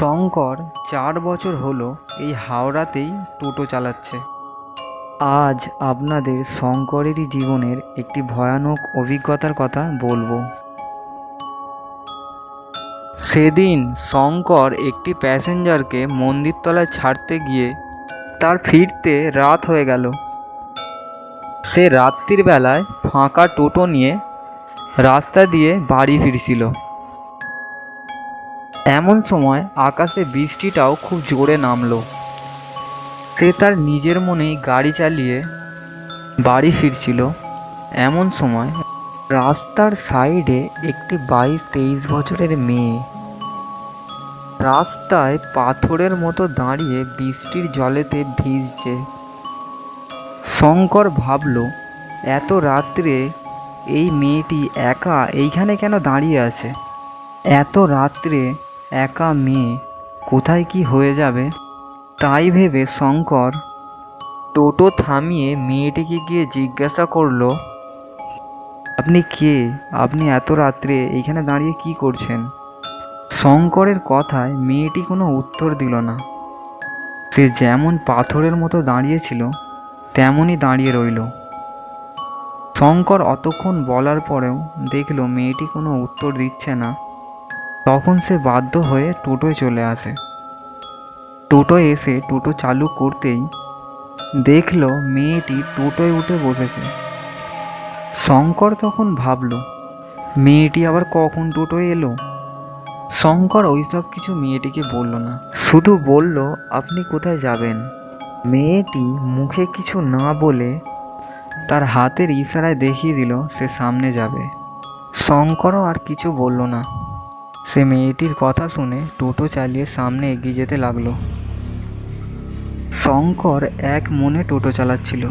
শঙ্কর 4 বছর হলো এই হাওড়াতেই টোটো চালাচ্ছে। আজ আপনাদের শঙ্করেরই জীবনের একটি ভয়ানক অভিজ্ঞতার কথা বলবো। সেদিন শঙ্কর একটি প্যাসেঞ্জারকে মন্দিরতলায় ছাড়তে গিয়ে তার ফিরতে রাত হয়ে গেল। সে রাত্রির বেলায় ফাঁকা টোটো নিয়ে রাস্তা দিয়ে বাড়ি ফিরছিল। এমন সময় আকাশে বৃষ্টিটাও খুব জোরে নামলো। সে তার নিজের মনেই গাড়ি চালিয়ে বাড়ি ফিরছিল। এমন সময় রাস্তার সাইডে একটি 22-23 বছরের মেয়ে রাস্তায় পাথরের মতো দাঁড়িয়ে বৃষ্টির জলেতে ভিজছে। শঙ্কর ভাবল, এত রাত্রে এই মেয়েটি একা এইখানে কেন দাঁড়িয়ে আছে? এত রাত্রে একা মেয়ে কোথায় কি হয়ে যাবে? তাই ভেবে শঙ্কর টোটো থামিয়ে মেয়েটিকে গিয়ে জিজ্ঞাসা করলো, আপনি কে? আপনি এত রাত্রে এইখানে দাঁড়িয়ে কি করছেন? শঙ্করের কথায় মেয়েটি কোনো উত্তর দিল না। সে যেমন পাথরের মতো দাঁড়িয়েছিল তেমনই দাঁড়িয়ে রইল। শঙ্কর অতক্ষণ বলার পরেও দেখল মেয়েটি কোনো উত্তর দিচ্ছে না। তখন সে বাধ্য হয়ে টোটোয় চলে আসে। টোটোয় এসে টোটো চালু করতেই দেখল মেয়েটি টোটোয় উঠে বসেছে। শঙ্কর তখন ভাবল, মেয়েটি আবার কখন টোটোয় এলো? শঙ্কর ওইসব কিছু মেয়েটিকে বলল না, শুধু বলল, আপনি কোথায় যাবেন? মেয়েটি মুখে কিছু না বলে তার হাতের ইশারায় দেখিয়ে দিল সে সামনে যাবে। শঙ্করও আর কিছু বলল না। সে মেয়েটির কথা শুনে টোটো চালিয়ে সামনে এগিয়ে যেতে লাগলো। শঙ্কর এক মনে টোটো চালাচ্ছিল।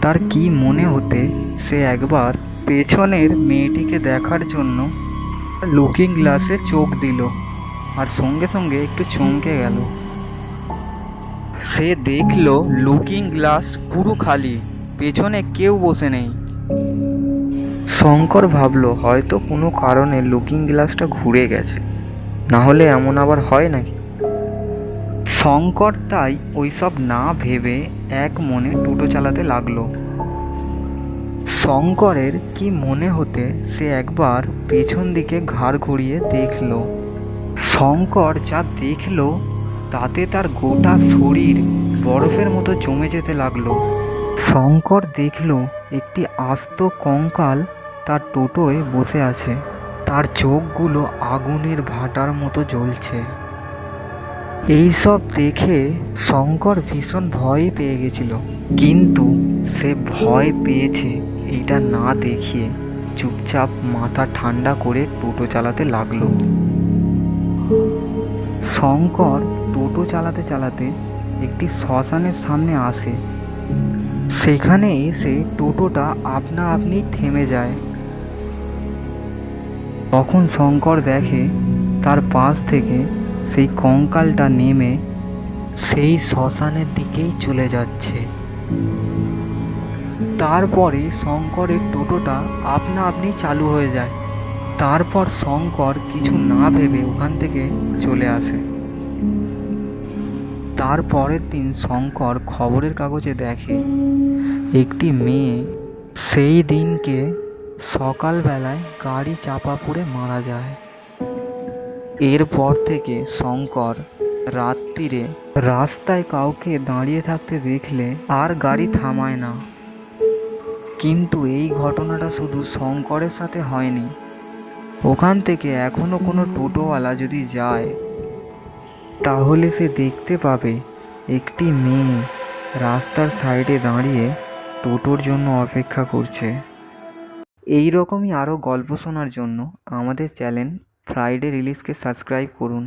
তার কি মনে হতে সে একবার পেছনের মেয়েটিকে দেখার জন্য লুকিং গ্লাসে চোখ দিল আর সঙ্গে সঙ্গে একটু চমকে গেল। সে দেখল লুকিং গ্লাস পুরো খালি, পেছনে কেউ বসে নেই। শঙ্কর ভাবল, হয়তো কোনো কারণে লুকিং গ্লাসটা ঘুরে গেছে, না হলে এমন আবার হয় নাকি? শঙ্কর তাই ওইসব না ভেবে এক মনে টোটো চালাতে লাগলো। শঙ্করের কি মনে হতে সে একবার পেছন দিকে ঘাড় ঘুরিয়ে দেখল। শঙ্কর যা দেখল তাতে তার গোটা শরীর বরফের মতো জমে যেতে লাগলো। শঙ্কর দেখল একটি আস্ত কঙ্কাল তার টোটোয় বসে আছে। তার চোখগুলো আগুনের ভাটার মতো জ্বলছে। এইসব দেখে শঙ্কর ভীষণ ভয় পেয়ে গেছিল, কিন্তু সে ভয় পেয়েছে এটা না দেখিয়ে চুপচাপ মাথা ঠান্ডা করে টোটো চালাতে লাগলো। শঙ্কর টোটো চালাতে চালাতে একটি শ্মশানের সামনে আসে। সেখানে এসে টোটোটা আপনা আপনি থেমে যায়। তখন শঙ্কর দেখে তার পাশ থেকে সেই কঙ্কালটা নেমে সেই শ্মশানের দিকেই চলে যাচ্ছে। তারপরে শঙ্করের টোটোটা আপনা আপনি চালু হয়ে যায়। তারপর শঙ্কর কিছু না ভেবে ওখান থেকে চলে আসে। তারপরের দিন শঙ্কর খবরের কাগজে দেখে একটি মেয়ে সেই দিনকে সকালবেলায় গাড়ি চাপা পড়ে মারা যায়। এরপর থেকে শঙ্কর রাত্রিরে রাস্তায় কাউকে দাঁড়িয়ে থাকতে দেখলে আর গাড়ি থামায় না। কিন্তু এই ঘটনাটা শুধু শঙ্করের সাথে হয়নি। ওখান থেকে এখনো কোনো টোটোওয়ালা যদি যায় তাহলে সে দেখতে পাবে একটি মেয়ে রাস্তার সাইডে দাঁড়িয়ে টোটোর জন্য অপেক্ষা করছে। এই রকমই আরও গল্প শোনার জন্য আমাদের চ্যানেল ফ্রাইডে রিলিজকে সাবস্ক্রাইব করুন।